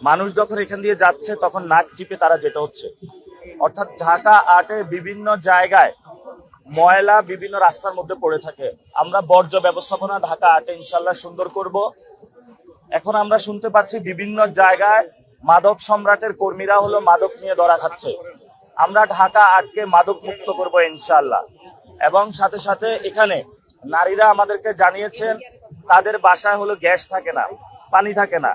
মানুষ যখন এখান দিয়ে যাচ্ছে তখন নাক টিপে তারা যেতে হচ্ছে। অর্থাৎ ঢাকা আটে বিভিন্ন জায়গায় ময়লা বিভিন্ন রাস্তার মধ্যে পড়ে থাকে। আমরা বর্জ্য ব্যবস্থাপনা ঢাকা আটে ইনশাল্লাহ সুন্দর করব। এখন আমরা শুনতে পাচ্ছি বিভিন্ন জায়গায় মাদক সম্রাটের কর্মীরা হলো মাদক নিয়ে ধরা খাচ্ছে। আমরা ঢাকা আটকে মাদক মুক্ত করব ইনশাল্লাহ। এবং সাথে সাথে এখানে নারীরা আমাদেরকে জানিয়েছেন তাদের বাসায় হলো গ্যাস থাকে না, পানি থাকে না।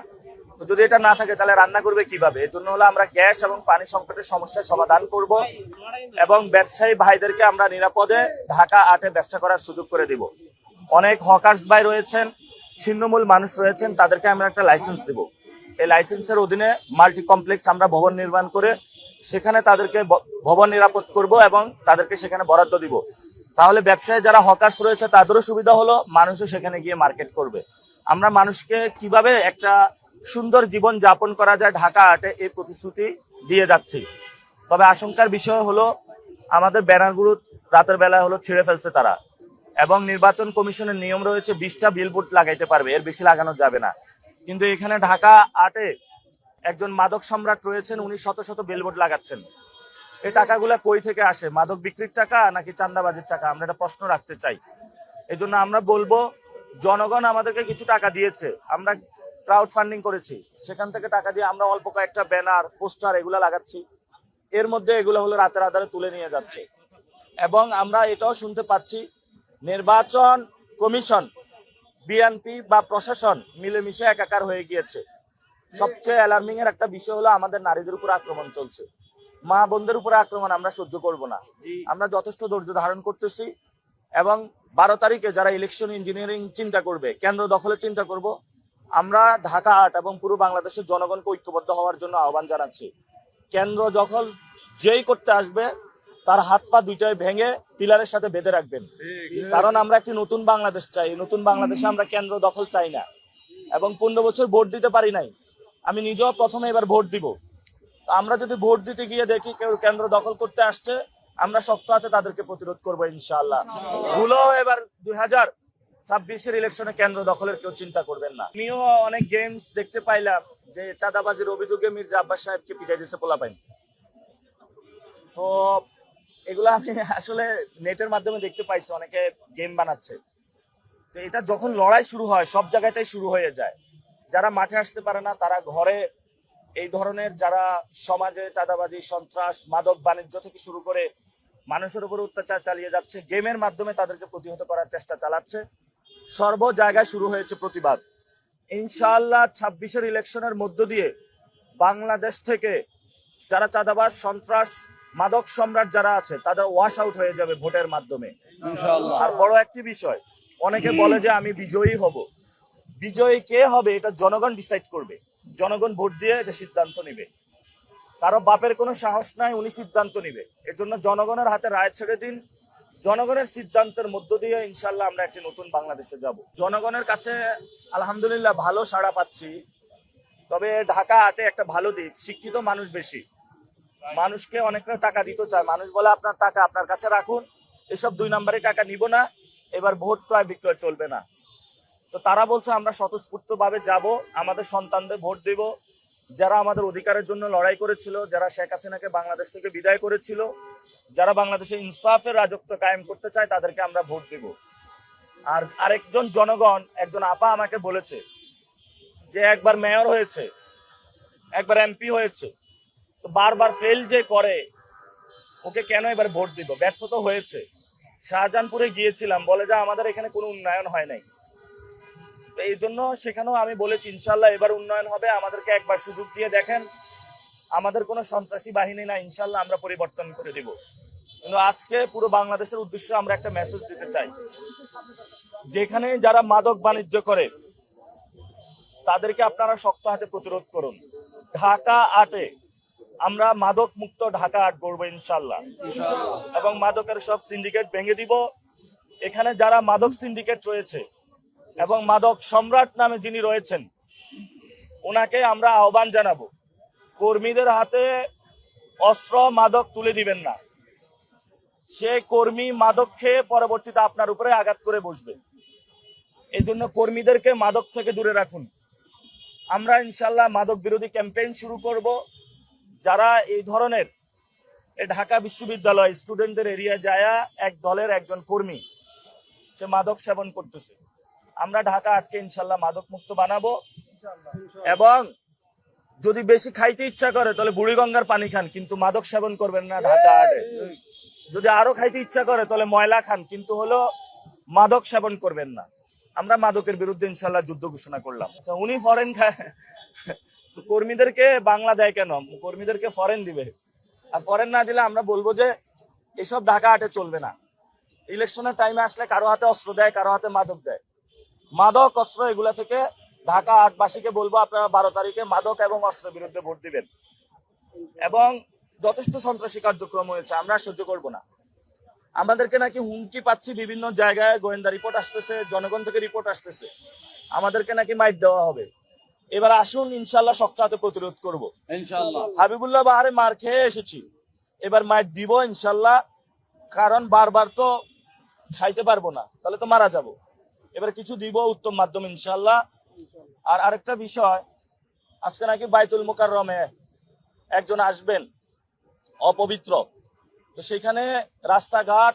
তো যদি এটা না থাকে তাহলে রান্না করবে কিভাবে? এর জন্য হলো আমরা গ্যাস এবং পানি সংকটের সমস্যার সমাধান করব এবং ব্যবসায়ী ভাইদেরকে আমরা নিরাপদে ঢাকা আটে ব্যবসা করার সুযোগ করে দিব। অনেক হকার্স ভাই রয়েছেন, ছিন্নমূল মানুষ রয়েছেন, তাদেরকে আমরা একটা লাইসেন্স দিব। এই লাইসেন্সের অধীনে মাল্টি কমপ্লেক্স আমরা ভবন নির্মাণ করে সেখানে তাদেরকে ভবন নিরাপদ করব এবং তাদেরকে সেখানে বরাদ্দ দিব। তাহলে ব্যবসায়ী যারা হকার্স রয়েছে তাদেরও সুবিধা হলো, মানুষও সেখানে গিয়ে মার্কেট করবে। আমরা মানুষকে কিভাবে একটা সুন্দর জীবন যাপন করা যায় ঢাকা আটে এই প্রতিশ্রুতি দিয়ে যাচ্ছি। তবে আশঙ্কার বিষয় হলো আমাদের ব্যানারগুলো রাতের বেলায় হলো ছিঁড়ে ফেলছে তারা, এবং নির্বাচন কমিশনের নিয়ম রয়েছে 20টা বিলবোর্ড লাগাইতে পারবে, এর বেশি লাগানো যাবে না। কিন্তু এখানে ঢাকা আটে একজন মাদক সম্রাট রয়েছেন, উনি শত শত বিলবোর্ড লাগাচ্ছেন। এই টাকাগুলা কই থেকে আসে? মাদক বিক্রির টাকা নাকি চাঁদাবাজির টাকা? আমরা একটা প্রশ্ন রাখতে চাই। এই জন্য আমরা বলবো, জনগণ আমাদেরকে কিছু টাকা দিয়েছে, আমরা ক্রাউড ফান্ডিং করেছি, সেখান থেকে টাকা দিয়ে আমরা অল্প কয়েকটা ব্যানার পোস্টার এগুলা লাগাচ্ছি, এর মধ্যে এগুলো হলো রাতের আধারে তুলে নিয়ে যাচ্ছে। এবং আমরা এটাও শুনতে পাচ্ছি নির্বাচন কমিশন, বিএনপি বা প্রশাসন মিলেমিশে একাকার হয়ে গিয়েছে। সবচেয়ে অ্যালার্মিং এর একটা বিষয় হলো আমাদের নারীদের উপর আক্রমণ চলছে, মা বোনদের উপরে আক্রমণ আমরা সহ্য করব না। আমরা যথেষ্ট ধৈর্য ধারণ করতেছি এবং 12 তারিখে যারা ইলেকশন ইঞ্জিনিয়ারিং চিন্তা করবে, কেন্দ্র দখলের চিন্তা করব, আমরা ঢাকা আট এবং পুরো বাংলাদেশের জনগণকে ঐক্যবদ্ধ হওয়ার জন্য আহ্বান জানাচ্ছি। কেন্দ্র দখল যেই করতে আসবে তার হাত পা দুইটাই ভেঙে পিলারের সাথে বেঁধে রাখবেন। কারণ আমরা একটি নতুন বাংলাদেশ চাই। নতুন বাংলাদেশে আমরা কেন্দ্র দখল চাই না। এবং 15 বছর ভোট দিতে পারি নাই, আমি নিজেও প্রথমে এবার ভোট দিব। আমরা যদি ভোট দিতে গিয়ে দেখি কেউ কেন্দ্র দখল করতে আসছে, আমরা শক্ত হাতে তাদেরকে প্রতিরোধ করবো ইনশাআল্লাহ। ভুলো এবার 2026-এর ইলেকশনে কেন্দ্র দখলের কেউ চিন্তা করবেন না। আমিও অনেক গেমস দেখতে পাইলাম যে চাঁদাবাজির অভিযোগে মির্জা আব্বাস সাহেবকে পিটাই দিয়েছে পোলাপাইন। তো এগুলো আমি আসলে নেটের মাধ্যমে দেখতে পাইছি, অনেকে গেম বানাচ্ছে। তো এটা যখন লড়াই শুরু হয় সব জায়গাতেই শুরু হয়ে যায়। যারা মাঠে আসতে পারে না তারা ঘরে এই ধরনের যারা সমাজে চাঁদাবাজি, সন্ত্রাস, মাদক বাণিজ্য থেকে শুরু করে মানুষের উপর অত্যাচার চালিয়ে যাচ্ছে, গেমের মাধ্যমে তাদেরকে প্রতিহত করার চেষ্টা চালাচ্ছে। সর্ব জায়গায় শুরু হয়েছে প্রতিবাদ। ইনশাআল্লাহ 26-এর ইলেকশনের মধ্য দিয়ে বাংলাদেশ থেকে যারা চাঁদাবাজ, সন্ত্রাস, মাদক সম্রাট যারা আছে তাদের ওয়াশ আউট হয়ে যাবে ভোটের মাধ্যমে ইনশাআল্লাহ। আর বড় একটি বিষয়, অনেকে বলে যে আমি বিজয়ী হব। বিজয়ী কে হবে এটা জনগণ ডিসাইড করবে। জনগণ ভোট দিয়ে এটা সিদ্ধান্ত নেবে। কারো বাপের কোনো সাহস নাই, উনি সিদ্ধান্ত নেবে। এজন্য জনগণের হাতে রায় ছেড়ে দিন। জনগণের সিদ্ধান্তের মধ্য দিয়ে ইনশাল্লাহ আমরা একটি নতুন বাংলাদেশে যাব। জনগণের কাছে আলহামদুলিল্লাহ ভালো সাড়া পাচ্ছি। তবে ঢাকা আটে একটা ভালো দিক, শিক্ষিত মানুষ বেশি, মানুষকে অনেকটা টাকা দিতে চায়। মানুষ বলে আপনার টাকা আপনার কাছে রাখুন, এসব 2 নম্বরে টাকা নিব না, এবার ভোট ক্রয় বিক্রয় চলবে না। তো তারা বলছে আমরা স্বতঃস্ফূর্ত ভাবে যাব, আমাদের সন্তানদের ভোট দেব। যারা আমাদের অধিকারের জন্য লড়াই করেছিল, যারা শেখ হাসিনাকে বাংলাদেশ থেকে বিদায় করেছিল, যারা বাংলাদেশে ইনসাফের রাজত্ব কায়েম করতে চায়, তাদেরকে আমরা ভোট দেব। আর আরেকজন জনগণ, একজন আপা আমাকে বলেছে যে একবার মেয়র হয়েছে, একবার এমপি হয়েছে, তো বারবার ফেল যে করে, ওকে কেন এবার ভোট দিব? ব্যর্থ তো হয়েছে। শাহজাহানপুরে গিয়েছিলাম, বলে যে আমাদের এখানে কোনো উন্নয়ন হয় নাই। তো এই জন্য সেখানেও আমি বলেছি ইনশাল্লাহ এবার উন্নয়ন হবে, আমাদেরকে একবার সুযোগ দিয়ে দেখেন। আমাদের কোনো সন্ত্রাসী বাহিনী না, ইনশাল্লাহ আমরা পরিবর্তন করে দিব। কিন্তু আজকে পুরো বাংলাদেশের উদ্দেশ্যে আমরা একটা মেসেজ দিতে চাই, যেখানে যারা মাদক বাণিজ্য করে তাদেরকে আপনারা শক্ত হাতে প্রতিরোধ করুন। ঢাকা আটে আমরা মাদক মুক্ত ঢাকা আট গড়বো ইনশাল্লাহ, এবং মাদকের সব সিন্ডিকেট ভেঙে দিব। এখানে যারা মাদক সিন্ডিকেট রয়েছে এবং মাদক সম্রাট নামে যিনি রয়েছেন, ওনাকে আমরা আহ্বান জানাবো, কর্মীদের হাতে অস্ত্র মাদক তুলে দিবেন না। সে কর্মী মাদক খেয়ে পরবর্তীতে আপনার উপরে আঘাত করে বসবে। এই জন্য কর্মীদেরকে মাদক থেকে দূরে রাখুন। আমরা ইনশাল্লাহ মাদক বিরোধী ক্যাম্পেইন শুরু করব। যারা এই ধরনের ঢাকা বিশ্ববিদ্যালয় স্টুডেন্টদের এরিয়া যায় এক দলের একজন কর্মী সে মাদক সেবন করতেছে, আমরা ঢাকা আটকে ইনশাল্লাহ মাদক মুক্ত বানাবো। এবং যদি বেশি খাইতে ইচ্ছা করে তাহলে বুড়িগঙ্গার পানি খান, কিন্তু মাদক সেবন করবেন না ঢাকা আটে। যদি আরো খাইতে ইচ্ছা করে তাহলে ময়লা খান, কিন্তু হলো মাদক সেবন করবেন না। আমরা মাদকের বিরুদ্ধে ইনশাল্লাহ যুদ্ধ ঘোষণা করলাম। আচ্ছা, উনি ফরেন খায় তো কর্মীদেরকে বাংলা দেয় কেন? কর্মীদেরকে ফরেন দিবে। আর ফরেন না দিলে আমরা বলবো যে এসব ঢাকা আটে চলবে না। ইলেকশনের টাইমে আসলে কারো হাতে অস্ত্র দেয়, কারো হাতে মাদক দেয়। মাদক অস্ত্র এগুলা থেকে ঢাকা আটবাসীকে বলবো আপনারা 12 তারিখে মাদক এবং অস্ত্রের বিরুদ্ধে ভোট দিবেন। এবং যথেষ্ট সন্ত্রাসী কার্যক্রম হয়েছে, আমরা সহ্য করব না। আমাদেরকে নাকি হুমকি পাচ্ছি, বিভিন্ন জায়গায় গোয়েন্দা রিপোর্ট আসতেছে, জনগণ থেকে রিপোর্ট আসতেছে, আমাদেরকে নাকি মাইট দেওয়া হবে। এবার আসুন ইনশাল্লাহ শক্ত হাতে প্রতিরোধ করব ইনশাল্লাহ। হাবিবুল্লাহ বাহারে মার খেয়ে এসেছি, এবার মাইট দিব ইনশাল্লাহ। কারণ বারবার তো খাইতে পারবো না, তাহলে তো মারা যাব। এবার কিছু দিব উত্তম মাধ্যম ইনশাল্লাহ। আর আরেকটা বিষয়, আজকে নাকি বাইতুল মুকাররমে একজন আসবেন অপবিত্র, তো সেখানে রাস্তাঘাট